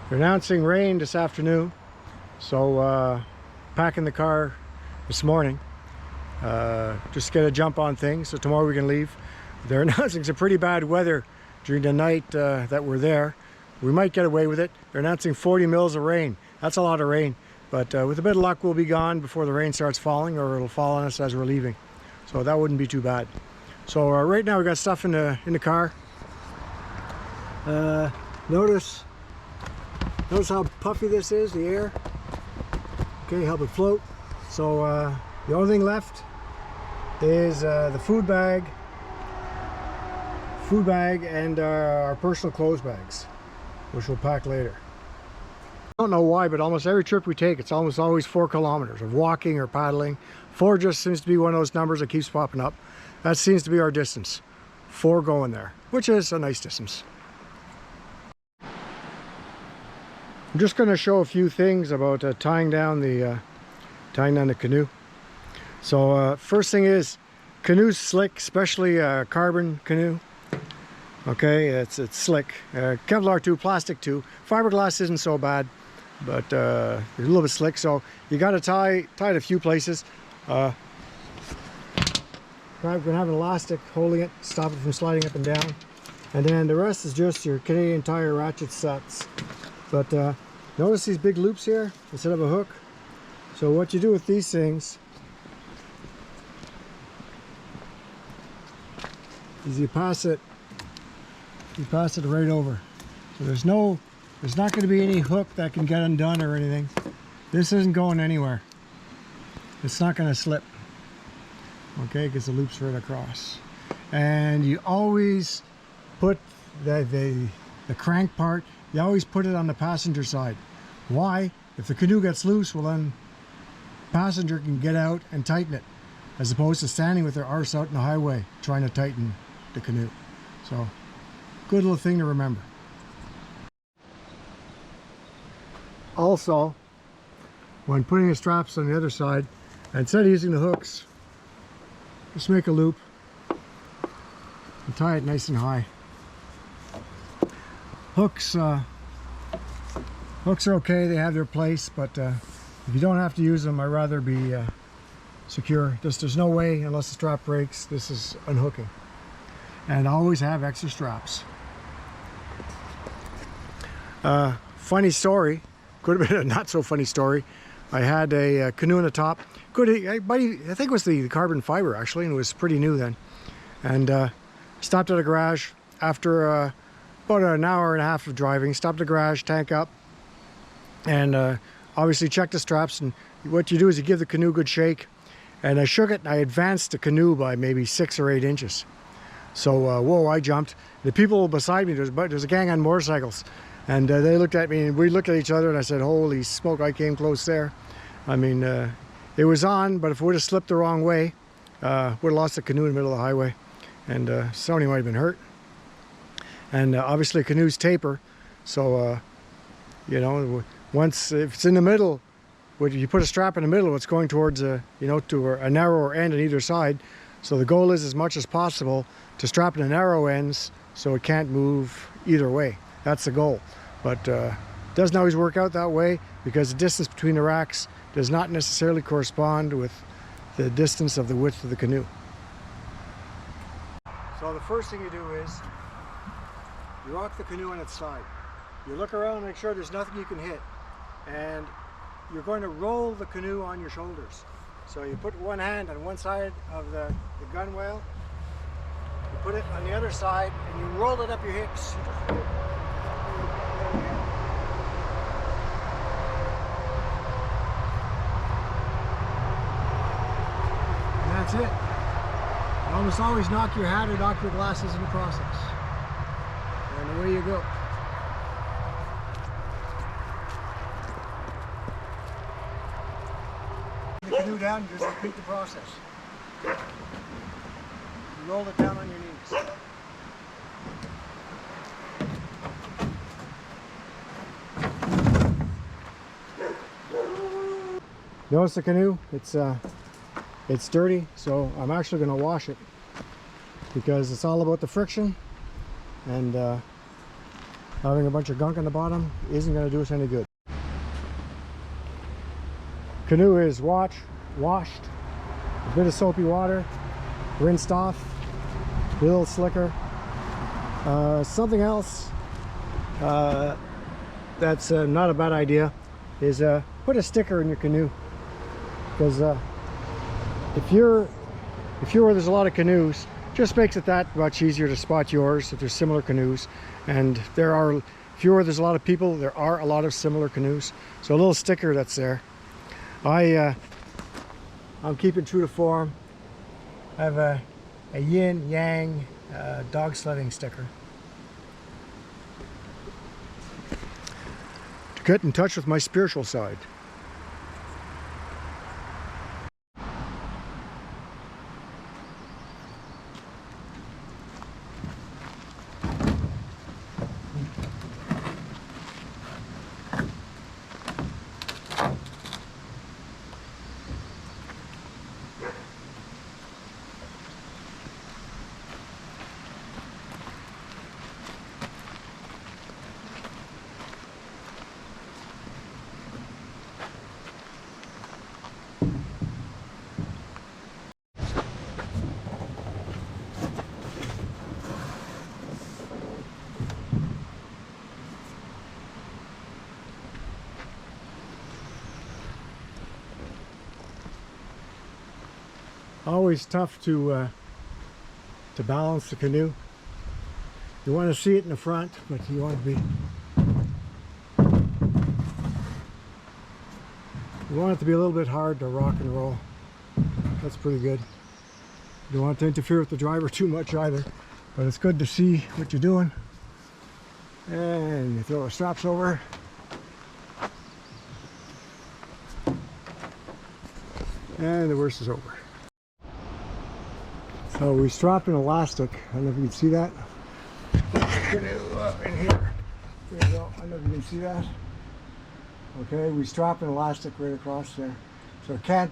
They're announcing rain this afternoon, so packing the car this morning, just get a jump on things so tomorrow we can leave. They're announcing some pretty bad weather during the night that we're there. We might get away with it. They're announcing 40 mils of rain. That's a lot of rain, but with a bit of luck we'll be gone before the rain starts falling, or it'll fall on us as we're leaving, so that wouldn't be too bad. So right now we got stuff in the car. Notice how puffy this is, the air. Okay, help it float. So the only thing left is the food bag and our personal clothes bags, which we'll pack later. I don't know why, but almost every trip we take, it's almost always 4 kilometers of walking or paddling. 4 just seems to be one of those numbers that keeps popping up. That seems to be our distance. 4 going there, which is a nice distance. I'm just going to show a few things about tying down the canoe. So first thing is, canoe's slick, especially carbon canoe. Okay, it's slick. Kevlar too, plastic too. Fiberglass isn't so bad, but it's a little bit slick. So you got to tie it a few places. We're going to have an elastic holding it, stop it from sliding up and down. And then the rest is just your Canadian Tire ratchet sets. But notice these big loops here instead of a hook. So what you do with these things is you pass it right over. So there's not going to be any hook that can get undone or anything. This isn't going anywhere. It's not going to slip. Okay, because the loop's right across. And you always put the crank part, you always put it on the passenger side. Why? If the canoe gets loose, well then passenger can get out and tighten it, as opposed to standing with their arse out in the highway trying to tighten the canoe. So good little thing to remember. Also, when putting the straps on the other side, instead of using the hooks, just make a loop and tie it nice and high. Hooks are okay, they have their place, but if you don't have to use them, I'd rather be secure. There's no way, unless the strap breaks, this is unhooking. And always have extra straps. Funny story, could have been a not so funny story. I had a canoe on the top. I think it was the carbon fiber actually, and it was pretty new then. And stopped at a garage after about an hour and a half of driving. Stopped at the garage, tank up, and obviously check the straps. And what you do is you give the canoe a good shake. And I shook it and I advanced the canoe by maybe 6 or 8 inches. So whoa, I jumped. The people beside me, there's a gang on motorcycles, and they looked at me and we looked at each other, and I said, holy smoke, I came close there. I mean, it was on, but if it would have slipped the wrong way, would have lost the canoe in the middle of the highway, and somebody might have been hurt. And obviously canoes taper, so you know, once if it's in the middle, when you put a strap in the middle, it's going towards you know, to a narrower end on either side. So the goal is, as much as possible, to strap in the narrow ends so it can't move either way. That's the goal. But doesn't always work out that way, because the distance between the racks does not necessarily correspond with the distance of the width of the canoe. So the first thing you do is you rock the canoe on its side. You look around and make sure there's nothing you can hit, and you're going to roll the canoe on your shoulders. So you put one hand on one side of the gunwale, you put it on the other side, and you roll it up your hips. And that's it. You almost always knock your hat or knock your glasses in the process. And away you go. The canoe down, you just repeat the process. You roll it down on your knees. Notice the canoe, it's dirty, so I'm actually going to wash it, because it's all about the friction, and Having a bunch of gunk on the bottom isn't going to do us any good. Canoe is washed, a bit of soapy water, rinsed off, a little slicker. Something else that's not a bad idea is put a sticker in your canoe, because if you're where there's a lot of canoes, just makes it that much easier to spot yours if there's similar canoes. And if you're where there's a lot of people, there are a lot of similar canoes. So a little sticker that's there. I'm keeping true to form. I have a yin yang dog sledding sticker. To get in touch with my spiritual side. Always tough to balance the canoe. You want to see it in the front, but you want it to be a little bit hard to rock and roll. That's pretty good. You don't want to interfere with the driver too much either, but it's good to see what you're doing. And you throw the straps over. And the worst is over. So we strapped an elastic. I don't know if you can see that. In here. There you go. I don't know if you can see that. Okay, we strapped an elastic right across there. So it can't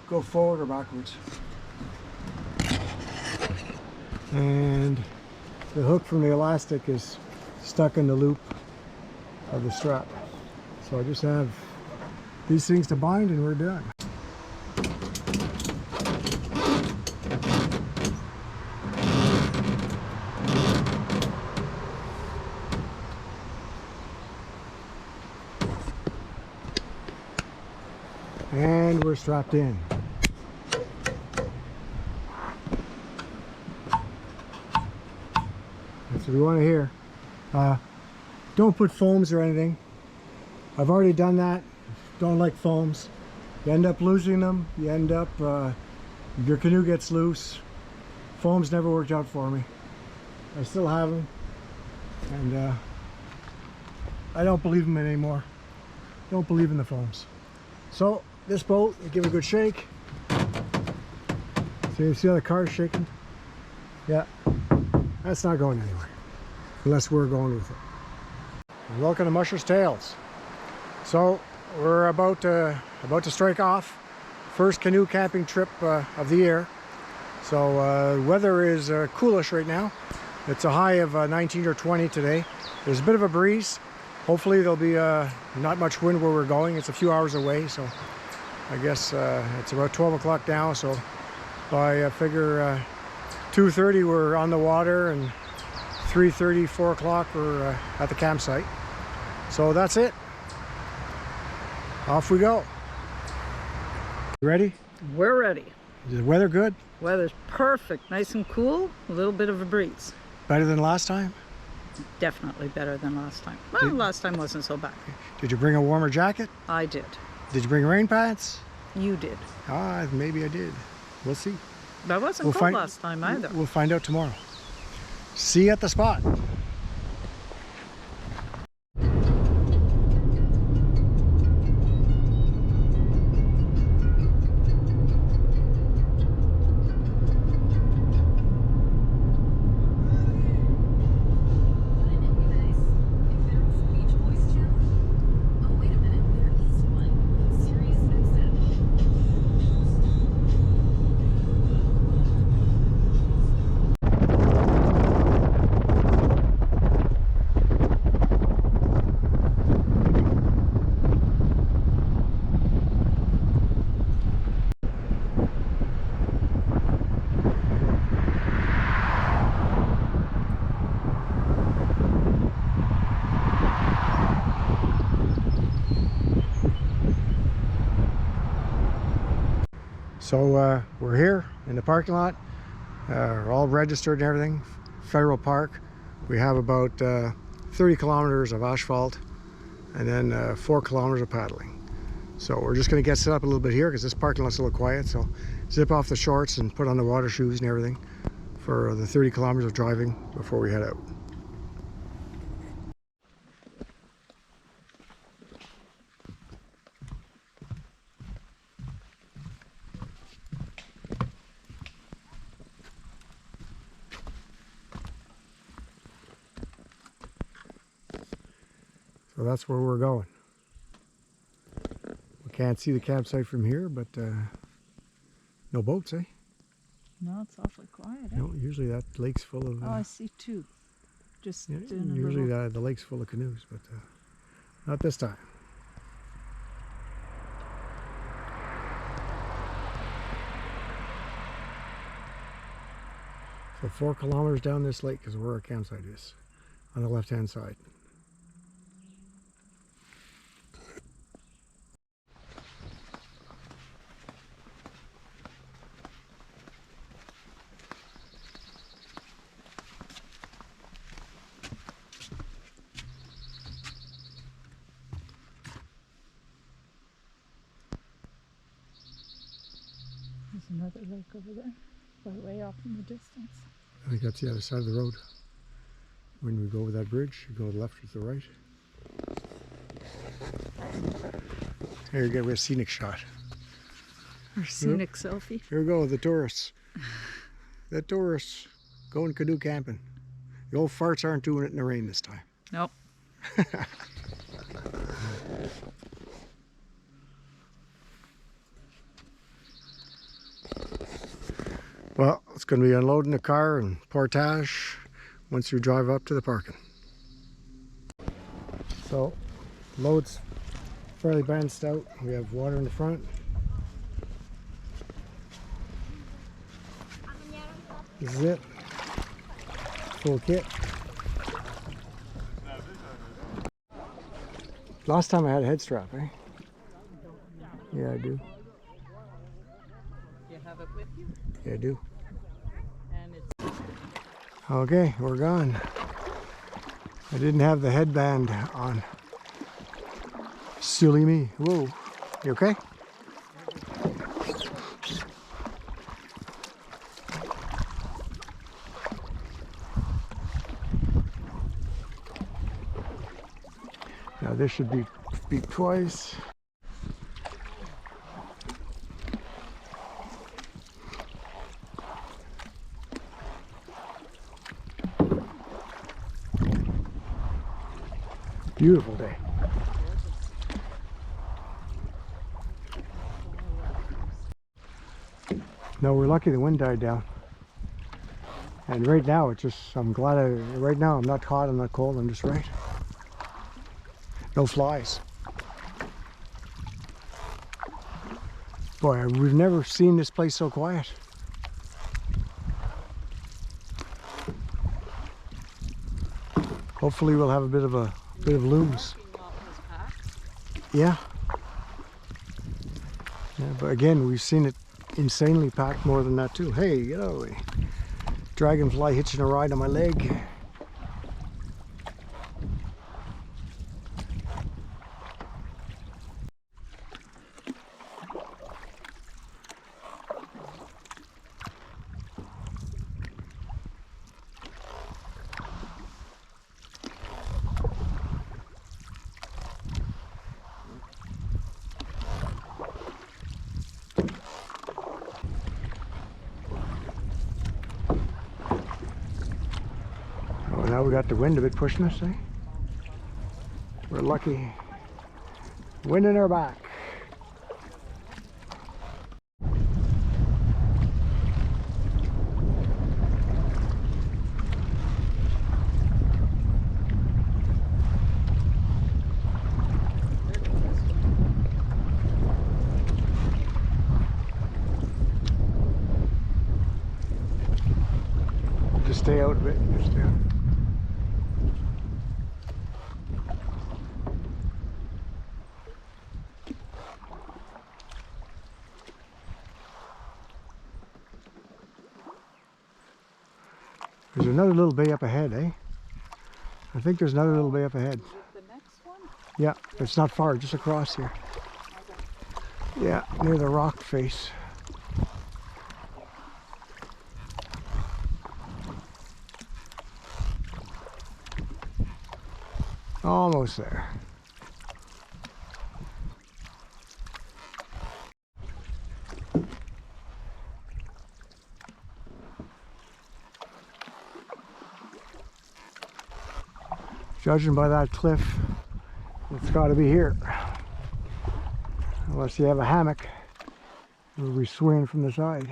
go forward or backwards. And the hook from the elastic is stuck in the loop of the strap. So I just have these things to bind and we're done. And we're strapped in. That's what we want to hear. Don't put foams or anything. I've already done that. Don't like foams. You end up losing them. You end up, your canoe gets loose. Foams never worked out for me. I still have them. And I don't believe them anymore. Don't believe in the foams. So, this boat, we give it a good shake. So you see how the car's shaking? Yeah, that's not going anywhere, unless we're going with it. And welcome to Musher's Tales. So we're about to strike off. First canoe camping trip of the year. So weather is coolish right now. It's a high of 19 or 20 today. There's a bit of a breeze. Hopefully there'll be not much wind where we're going. It's a few hours away, so I guess it's about 12 o'clock now, so by figure 2:30 we're on the water, and 3:30, 4 o'clock we're at the campsite. So that's it. Off we go. You ready? We're ready. Is the weather good? Weather's perfect, nice and cool, a little bit of a breeze. Better than last time? Definitely better than last time. Well, last time wasn't so bad. Did you bring a warmer jacket? I did. Did you bring rain pants? You did. Ah, maybe I did. We'll see. That wasn't cold last time either. We'll find out tomorrow. See you at the spot. So we're here in the parking lot, we're all registered and everything, federal park. We have about 30 kilometers of asphalt and then 4 kilometers of paddling. So we're just going to get set up a little bit here because this parking lot's a little quiet. So zip off the shorts and put on the water shoes and everything for the 30 kilometers of driving before we head out. So that's where we're going. We can't see the campsite from here, but no boats, eh? No, it's awfully quiet. Eh? No, usually that lake's full of... Oh, I see two. Just yeah, in a usually little... the lake's full of canoes, but not this time. So 4 kilometers down this lake is where our campsite is, on the left-hand side. There's another lake over there, way off in the distance. I think that's the other side of the road. When we go over that bridge, you go to the left or to the right. Here you get a scenic shot. Our scenic selfie. Here we go, the tourists. The tourists going canoe camping. The old farts aren't doing it in the rain this time. Nope. Well, it's going to be unloading the car and portage once you drive up to the parking. So, load's fairly balanced out. We have water in the front. This is it. Full kit. Last time I had a head strap, eh? Yeah, I do. You have it with you? Yeah, I do. And it's... Okay, we're gone. I didn't have the headband on. Silly me. Whoa. You okay? Now this should be beat twice. Beautiful day. No, we're lucky the wind died down. And right now it's just, I'm glad right now I'm not hot, I'm not cold, I'm just right. No flies. Boy, we've never seen this place so quiet. Hopefully we'll have a bit of looms. Yeah. Yeah, but again, we've seen it insanely packed more than that too. Hey, you know, dragonfly hitching a ride on my leg. Now we got the wind a bit pushing us, eh? We're lucky. Wind in our back. Just stay out a bit. Just stay out. There's another little bay up ahead, eh? I think there's another little bay up ahead. Is it the next one? Yeah, it's not far, just across here. Yeah, near the rock face. Almost there. Judging by that cliff, it's got to be here. Unless you have a hammock, it'll be swinging from the side.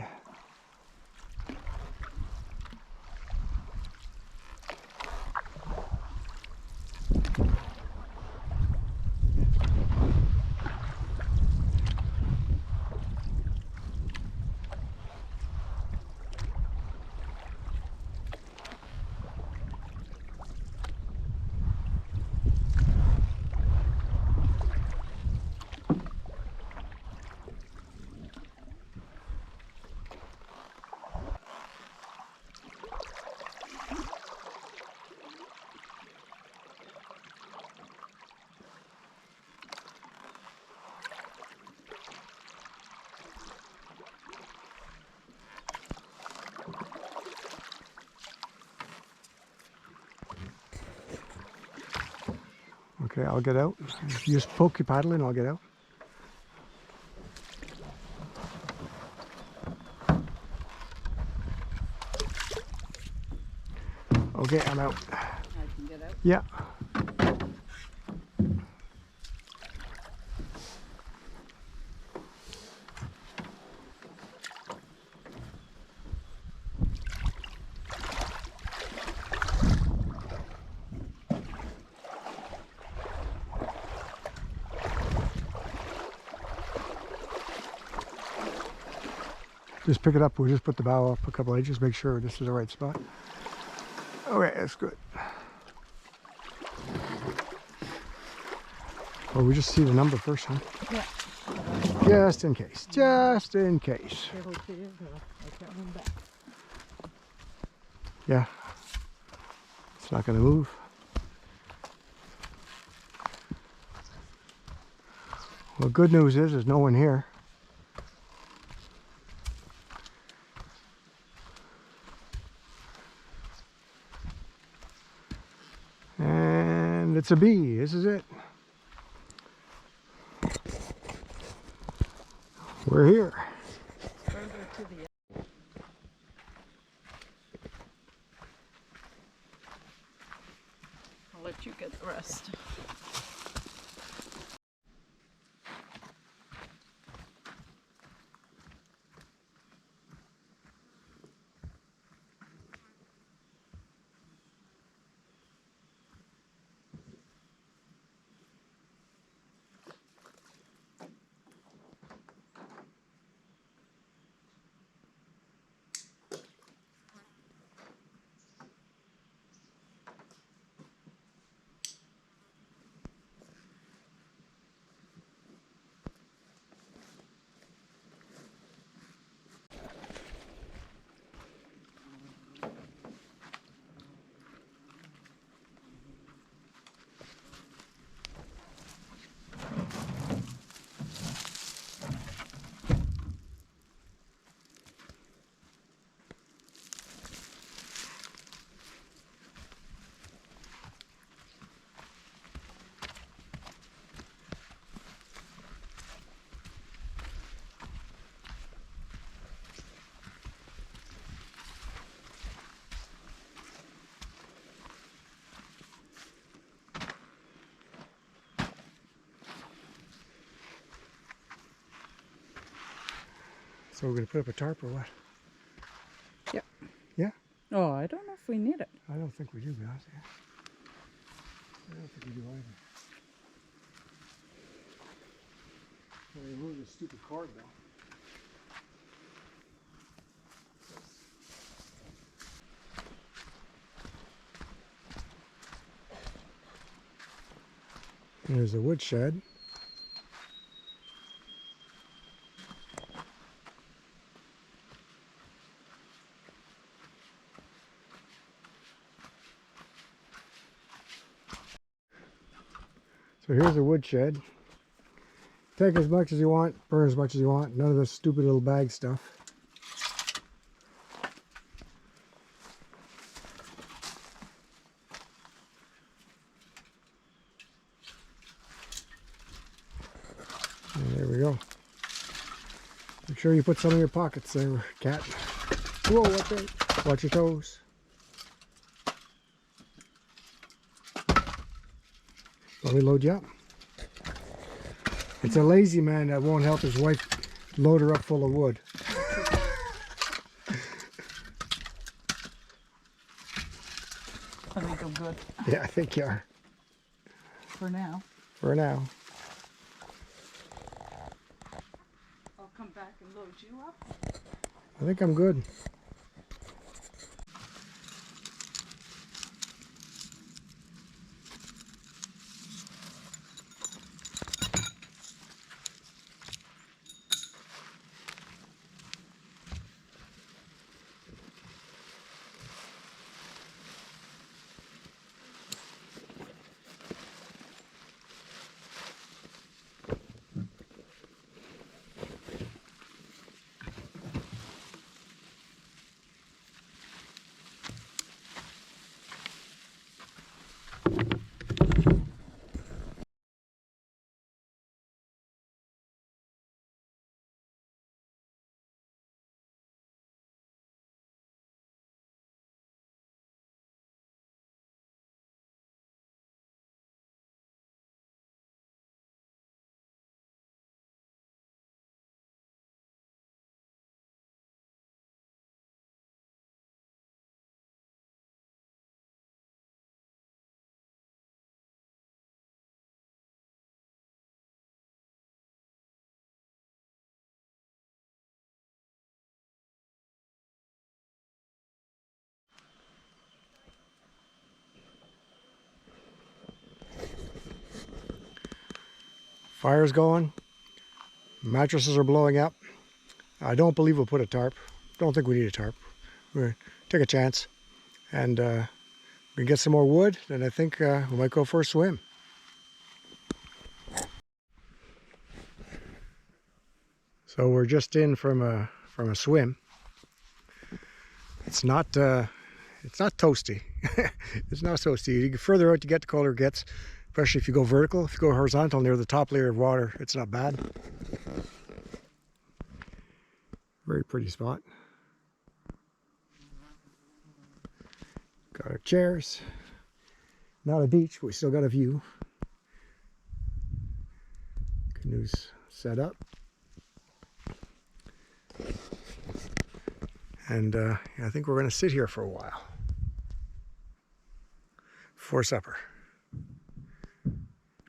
Okay, I'll get out. You just poke your paddle and I'll get out. Okay, I'm out. I can get out. Yeah. Just pick it up. We'll just put the bow up a couple inches, make sure this is the right spot. Okay, that's good. Oh, we just see the number first, huh? Yeah. Just in case. Just in case. It'll be here, I can't move back. Yeah. It's not going to move. Well, good news is there's no one here. And it's a bee. This is it. We're here. Further to the I'll let you get the rest. So we're going to put up a tarp or what? Yep. Yeah? Oh, I don't know if we need it. I don't think we do, to be honest. I don't think we do either. We'll remove this stupid cord though. There's the woodshed. So here's a woodshed. Take as much as you want, burn as much as you want. None of this stupid little bag stuff. And there we go. Make sure you put some in your pockets there, cat. Whoa, watch out. Watch your toes. Let me load you up. It's a lazy man that won't help his wife load her up full of wood. I think I'm good. Yeah, I think you are. For now. For now. I'll come back and load you up. I think I'm good. Fire's going. Mattresses are blowing up. I don't believe we'll put a tarp. Don't think we need a tarp. We'll take a chance. And we get some more wood, then I think we might go for a swim. So we're just in from a swim. It's not toasty. It's not toasty. The further out you get, the colder it gets. Especially if you go vertical. If you go horizontal near the top layer of water, it's not bad. Very pretty spot. Got our chairs. Not a beach, but we still got a view. Canoe's set up. And I think we're going to sit here for a while. For supper.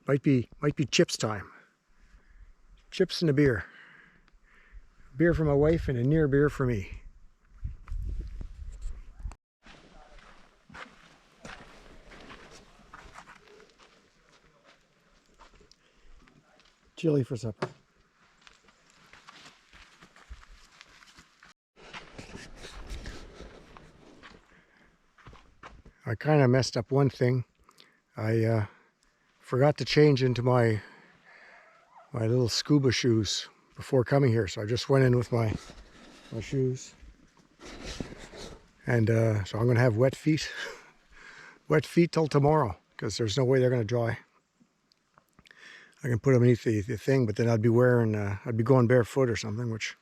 Might be chips time. Chips and a beer. Beer for my wife and a near beer for me. Chili for supper. I kind of messed up one thing. I forgot to change into my little scuba shoes before coming here, so I just went in with my shoes. And so I'm going to have wet feet. Wet feet till tomorrow, because there's no way they're going to dry. I can put them beneath the thing, but then I'd be going barefoot or something, which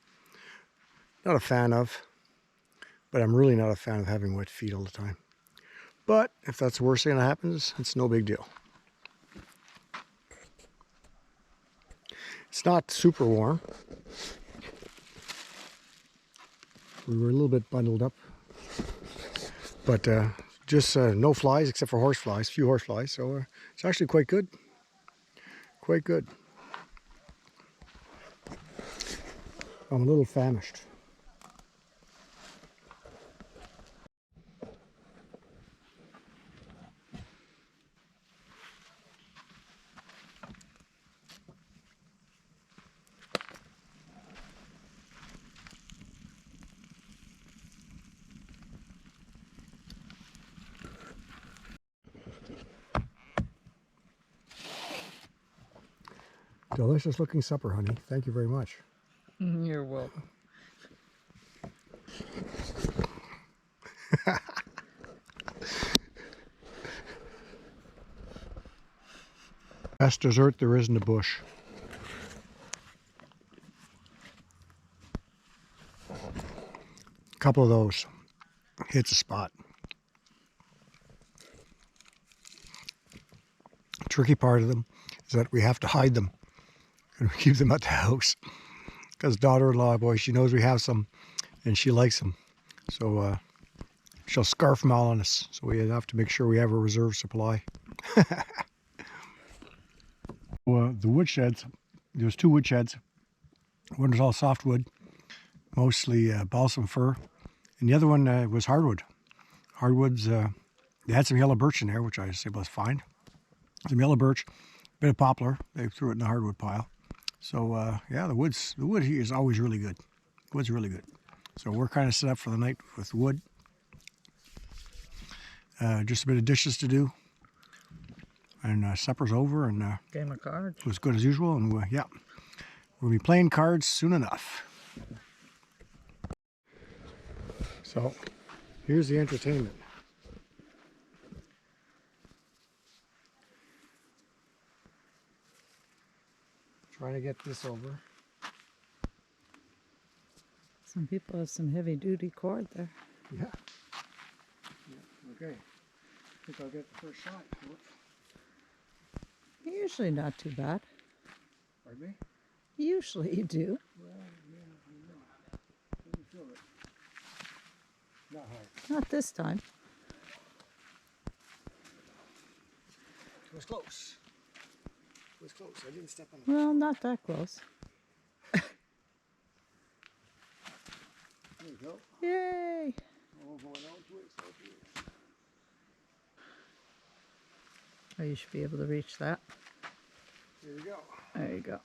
I'm not a fan of. But I'm really not a fan of having wet feet all the time. But if that's the worst thing that happens, it's no big deal. It's not super warm. We were a little bit bundled up. But just no flies except for horse flies, few horse flies. So it's actually quite good. Quite good. I'm a little famished. Delicious looking supper, honey. Thank you very much. You're welcome. Best dessert there is in the bush. A couple of those hits a spot. The tricky part of them is that we have to hide them and we keep them at the house because daughter-in-law, boy, she knows we have some and she likes them. So she'll scarf them all on us. So we have to make sure we have a reserve supply. The wood sheds, there's two wood sheds. One was all softwood, mostly balsam fir, and the other one was hardwood. Hardwoods, they had some yellow birch in there, which I said was fine. Some yellow birch, bit of poplar. They threw it in the hardwood pile. So yeah, the wood here is always really good. Wood's really good. So we're kind of set up for the night with wood. Just a bit of dishes to do. And supper's over, and Game of cards. it was good as usual. And yeah, we'll be playing cards soon enough. So here's the entertainment. Trying to get this over. Some people have some heavy duty cord there. Yeah. Okay. I think I'll get the first shot. Usually not too bad. Pardon me? Usually you do. Well, yeah, I know. Let me feel it. Not hard. Not this time. It was close. It was close. I didn't step on it. Well, not that close. There you go. Yay! Oh, going on to it. So to it. Oh, you should be able to reach that. Here we go. There you go.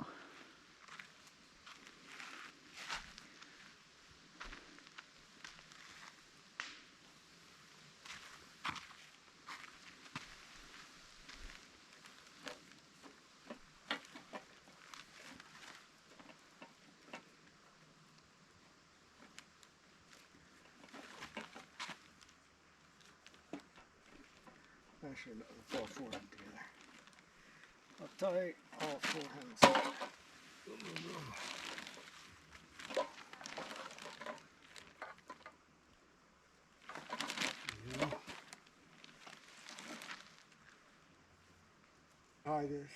Actually, no, all four of them together. I'll tie all four hands. Boom, boom, boom. Yeah. Tie this.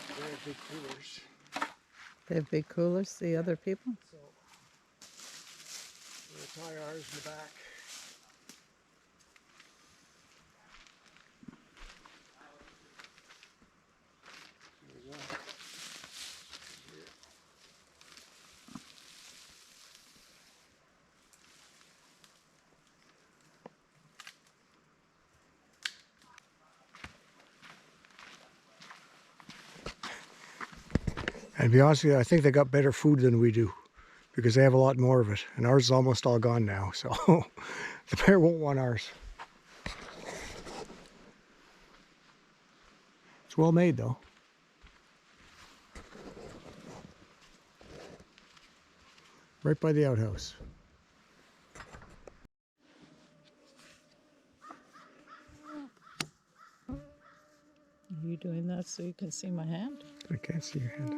They have big coolers. They have big coolers, the other people? So we'll tie ours in the back. There we go. Here. And to be honest with you, I think they got better food than we do because they have a lot more of it. And ours is almost all gone now, so the bear won't want ours. It's well made though. Right by the outhouse. Are you doing that so you can see my hand? I can't see your hand.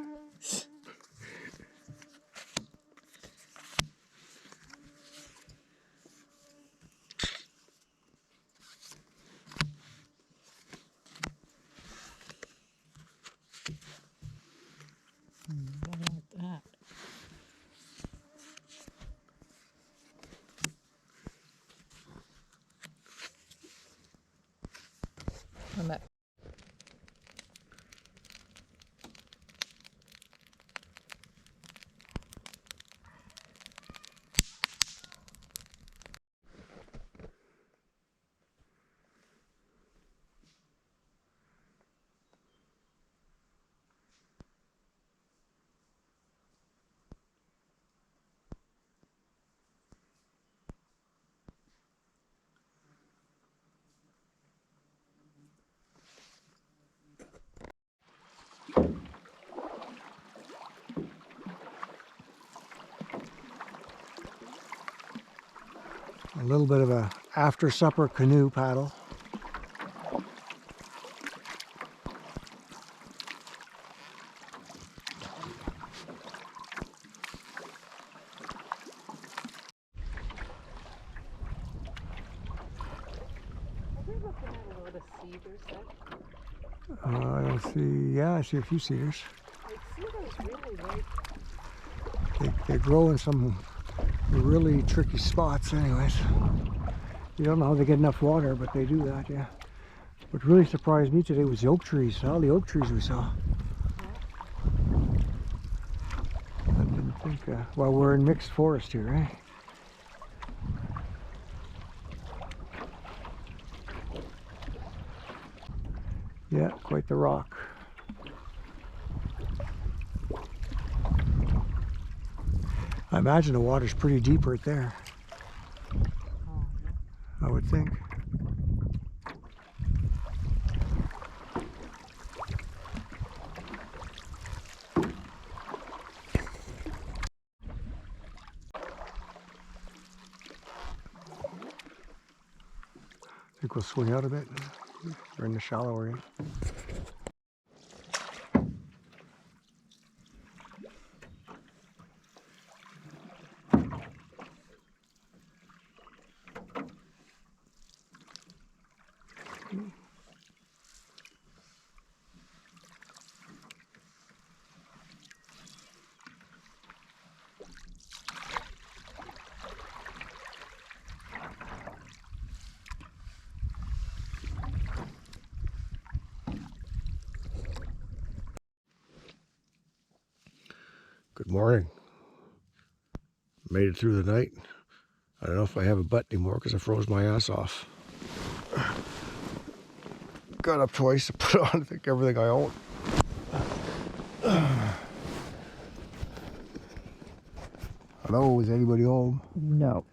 What about that? I'm at A little bit of a after supper canoe paddle. I don't see, yeah, I see a few cedars. They grow in some really tricky spots anyways. You don't know how they get enough water, but they do that, yeah. What really surprised me today was the oak trees, all the oak trees we saw. I didn't think, well, we're in mixed forest here, eh? Yeah, quite the rock. I imagine the water's pretty deep right there. I would think. I think we'll swing out a bit. We're in the shallow area. Good morning. Made it through the night. I don't know if I have a butt anymore because I froze my ass off. Got up twice to put on, I think, everything I own. Hello, is anybody home? No.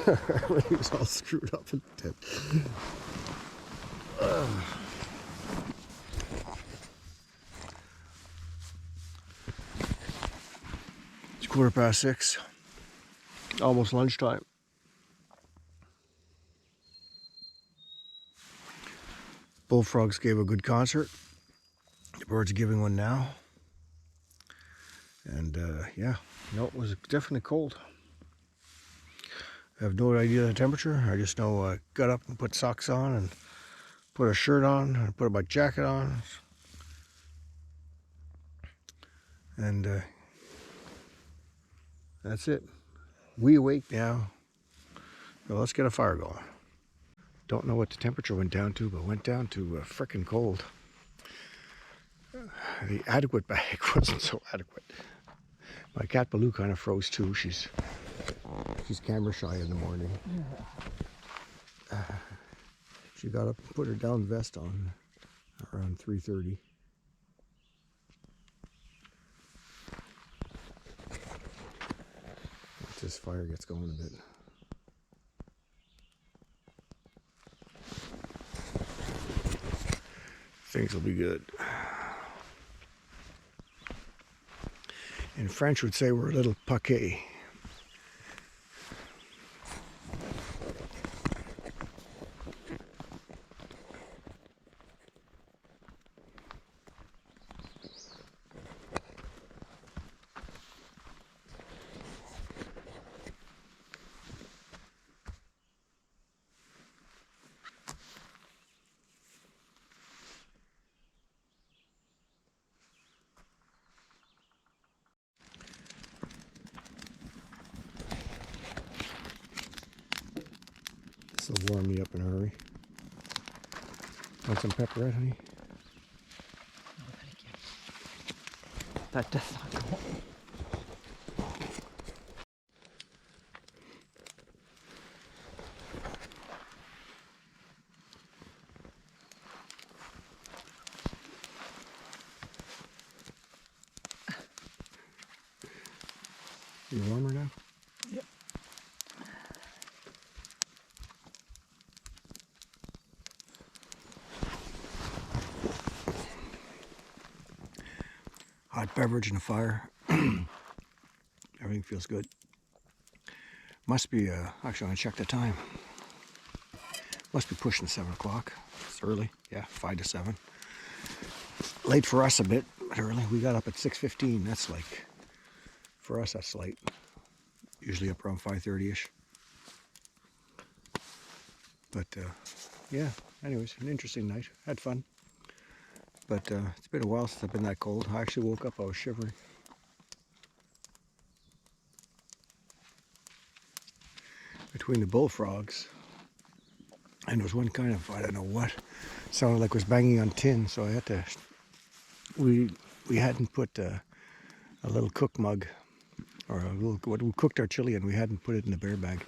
Everything's all screwed up in the tent. It's 6:15. Almost lunchtime. Bullfrogs gave a good concert. The birds are giving one now. And yeah, no, it was definitely cold. I have no idea the temperature. I just know I got up and put socks on and put a shirt on and put my jacket on. And that's it. We awake now. So let's get a fire going. Don't know what the temperature went down to, but went down to frickin' cold. The adequate bag wasn't so adequate. My cat Baloo kind of froze too. She's camera shy in the morning. She got up and put her down vest on around 3:30. Once this fire gets going a bit. Things will be good. In French would say we're a little paquet. This will warm me up in a hurry. Want some pepperette, honey? No, thank you. That does not go. You warmer now? Yep. hot beverage and a fire. Everything feels good. Must be, actually I'm gonna check the time. Must be pushing 7 o'clock. It's early, yeah, 5 to 7. Late for us a bit, but early. We got up at 6:15. That's like, for us that's late. Usually up around 5:30ish. But yeah, anyways, an interesting night. Had fun. But it's been a while since I've been that cold. I actually woke up, I was shivering. Between the bullfrogs, and there was one kind of, I don't know what, sounded like it was banging on tin, so I had to, we hadn't put a little cook mug, or a little, what we cooked our chili in, we hadn't put it in the bear bag.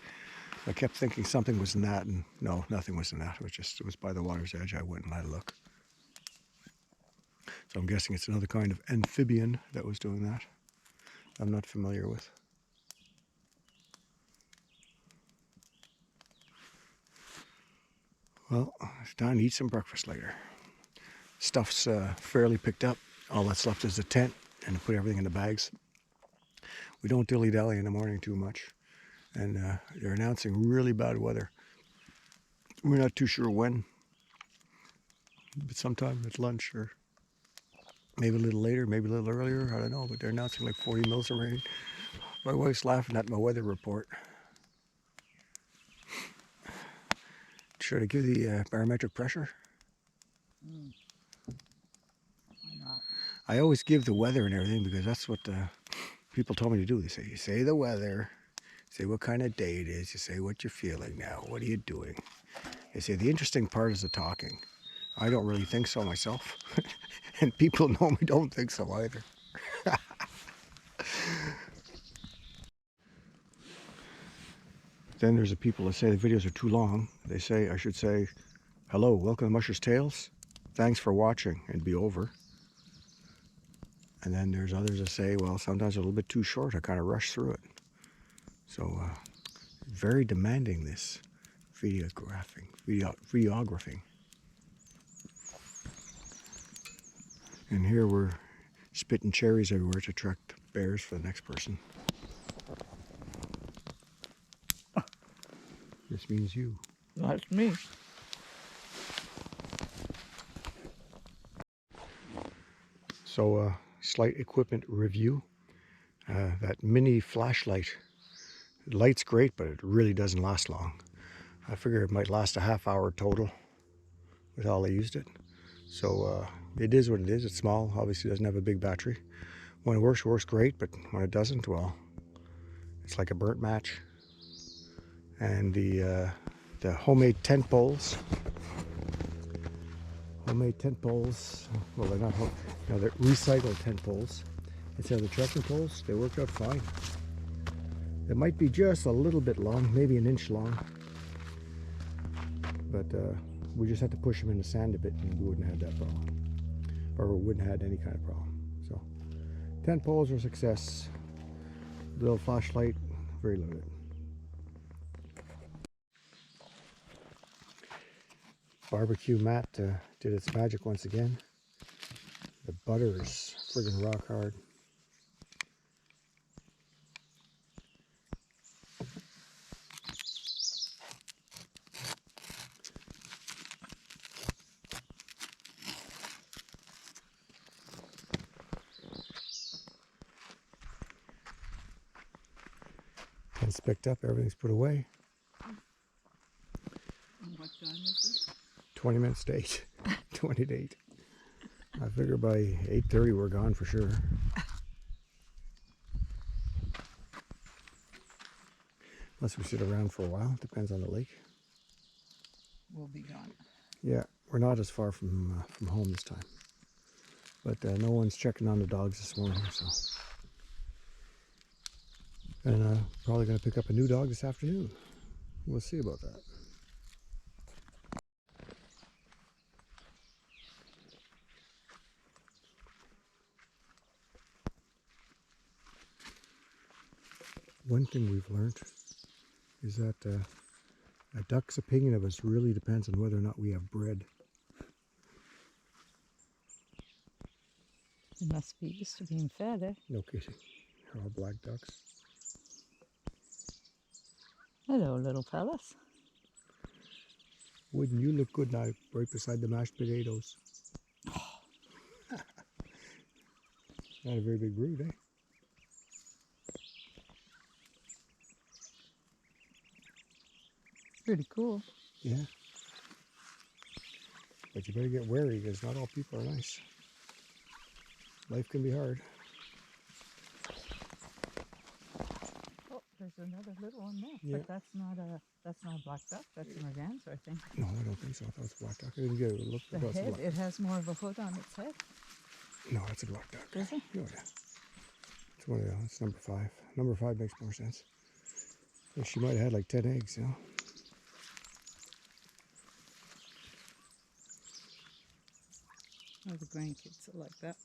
I kept thinking something was in that, and no, nothing was in that. It was by the water's edge. I went and had a look. So I'm guessing it's another kind of amphibian that was doing that. I'm not familiar with. Well, it's time to eat some breakfast later. Stuff's fairly picked up. All that's left is the tent and to put everything in the bags. We don't dilly-dally in the morning too much. And they're announcing really bad weather. We're not too sure when, but sometime at lunch or maybe a little later, maybe a little earlier, I don't know, but they're announcing like 40 mils of rain. My wife's laughing at my weather report. Should I give the barometric pressure? Why not? I always give the weather and everything because that's what people told me to do. They say, you say the weather, say what kind of day it is, you say what you're feeling now, what are you doing? They say the interesting part is the talking. I don't really think so myself. And people normally don't think so either. Then there's the people that say the videos are too long. They say I should say, hello, welcome to Musher's Tales. Thanks for watching, and be over. And then there's others that say, well, sometimes a little bit too short. I kind of rush through it. So very demanding, this videographing. And here we're spitting cherries everywhere to attract bears for the next person. This means you. That's me. So slight equipment review. That mini flashlight, the light's great, but it really doesn't last long. I figure it might last a half hour total with all I used it. So it is what it is. It's small, obviously doesn't have a big battery. When it works great, but when it doesn't, well, it's like a burnt match. And the homemade tent poles. Homemade tent poles. Well, they're not home. No, they're recycled tent poles. Instead of the trekking poles, they worked out fine. They might be just a little bit long, maybe an inch long. But we just had to push them in the sand a bit and we wouldn't have that problem. Or we wouldn't have had any kind of problem. So, tent poles are a success. Little flashlight, very limited. Barbecue mat did its magic once again. The butter is friggin' rock hard. It's picked up, everything's put away. And what time is it? 20 minutes to 8. 20 to 8. I figure by 8:30 we're gone for sure. Unless we sit around for a while, depends on the lake. We'll be gone. Yeah, we're not as far from home this time. But no one's checking on the dogs this morning, so. And probably going to pick up a new dog this afternoon. We'll see about that. One thing we've learned is that a duck's opinion of us really depends on whether or not we have bread. They must be used to being fed, eh? No kidding. They're all black ducks. Hello, little fellas. Wouldn't you look good now, right beside the mashed potatoes? Not a very big brood, eh? Pretty cool. Yeah. But you better get wary because not all people are nice. Life can be hard. Oh, there's another little one there. Yeah. But that's not a black duck. That's an organza, I think. No, I don't think so. I thought it was a black duck. I didn't get a look. The head, it has more of a hood on its head. No, that's a black duck. Is it? Oh, yeah. It's one of the, it's number 5. Number 5 makes more sense. Yeah, she might have had like 10 eggs, you know. Oh, the grandkids are like that.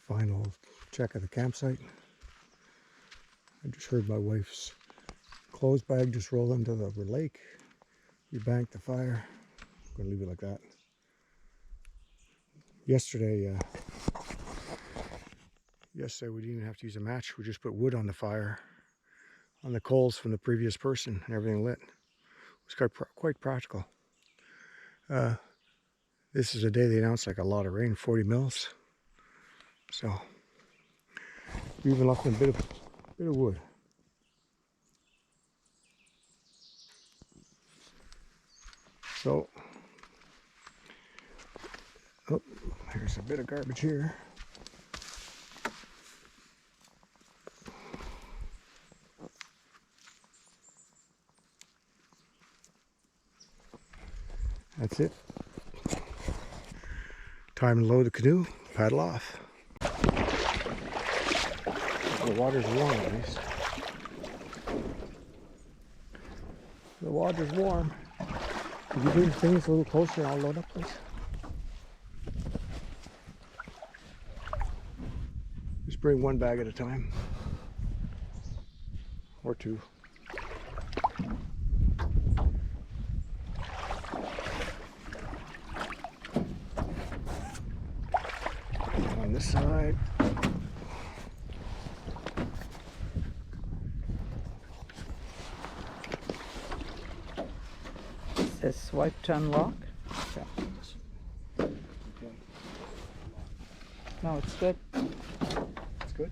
Final check of the campsite. I just heard my wife's clothes bag just roll into the lake. We banked the fire. I'm going to leave it like that. Yesterday we didn't even have to use a match. We just put wood on the fire, on the coals from the previous person, and everything lit. It was quite practical. This is a day they announced like a lot of rain, 40 mils. So we even left them a bit of wood. So, oh, here's a bit of garbage here. That's it. Time to load the canoe, paddle off. The water's warm at least. The water's warm. Could you bring things a little closer and I'll load up, please? Just bring one bag at a time. Or 2. On this side. It says swipe to unlock. Okay. No, it's good. It's good.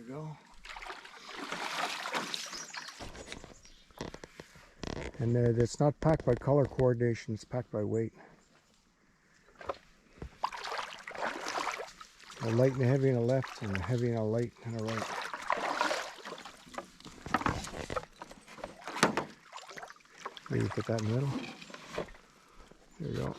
Go. And it's not packed by color coordination, it's packed by weight. A light and a heavy on the left, and a heavy and a light on the right. Maybe put that in the middle. There you go.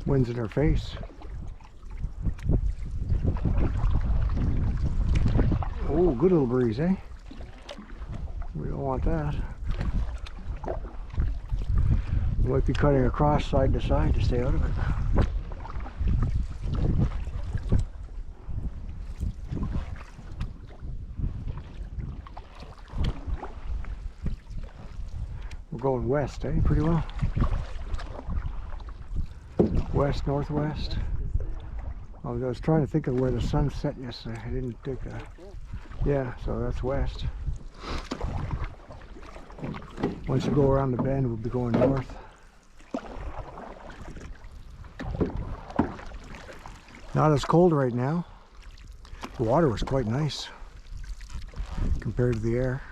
Wind's in her face. Oh, good little breeze, eh? We don't want that. We might be cutting across side to side to stay out of it. We're going west, eh? Pretty well. West, northwest. I was trying to think of where the sun set yesterday. I didn't take a... Yeah, so that's west. Once you go around the bend, we'll be going north. Not as cold right now. The water was quite nice compared to the air.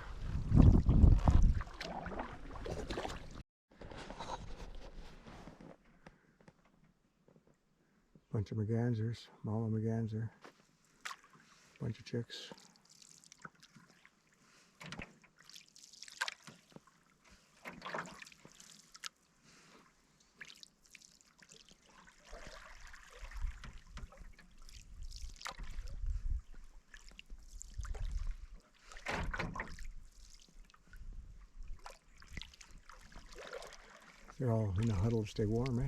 Bunch of mergansers, mama merganser, bunch of chicks. They're all in a huddle to stay warm, eh?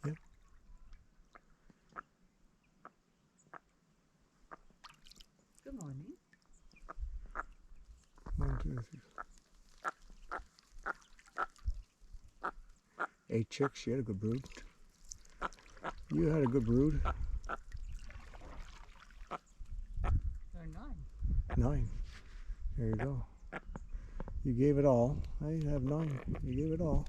Yep. Good morning. 1, 2, 3. 8 chicks. She had a good brood. You had a good brood. There are 9. 9. There you go. You gave it all. I have 9. You gave it all.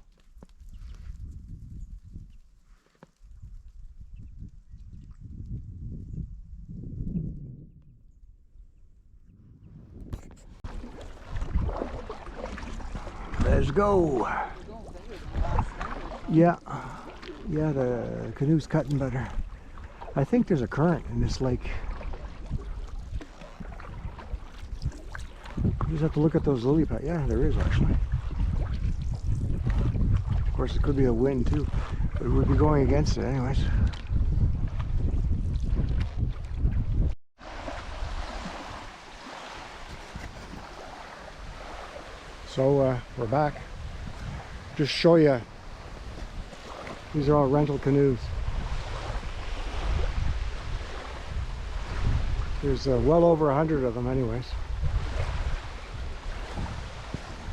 Let's go. Yeah. Yeah, the canoe's cutting better. I think there's a current in this lake. You just have to look at those lily pads. Yeah, there is actually. Of course, it could be a wind too, but we'd be going against it anyways. So we're back. Just show you. These are all rental canoes. There's well over 100 of them anyways.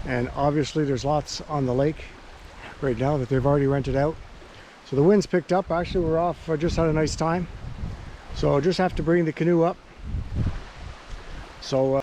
And obviously there's lots on the lake right now that they've already rented out. So the wind's picked up. Actually, we're off. Just had a nice time. So just have to bring the canoe up. So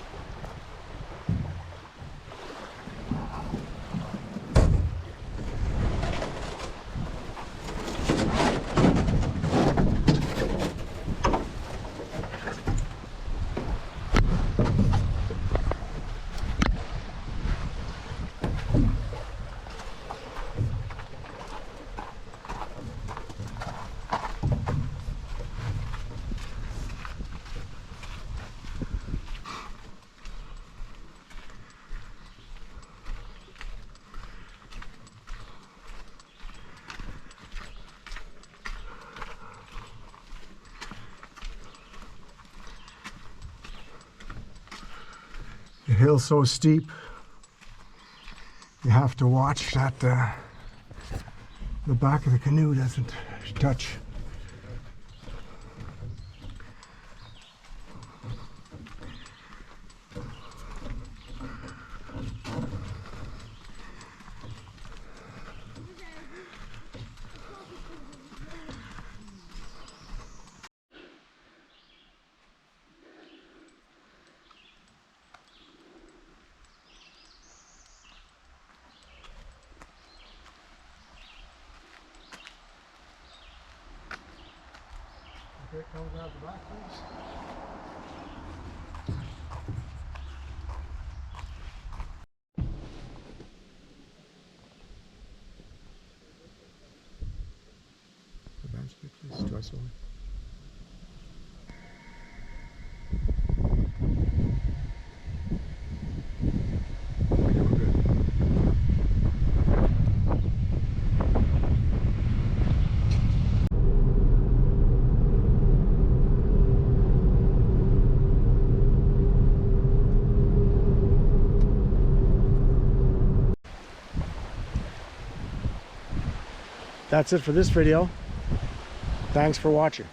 the hill's so steep, you have to watch that the back of the canoe doesn't touch. Okay, come grab the back, please. The bench, please. Twice over. Okay, we're good. That's it for this video. Thanks for watching.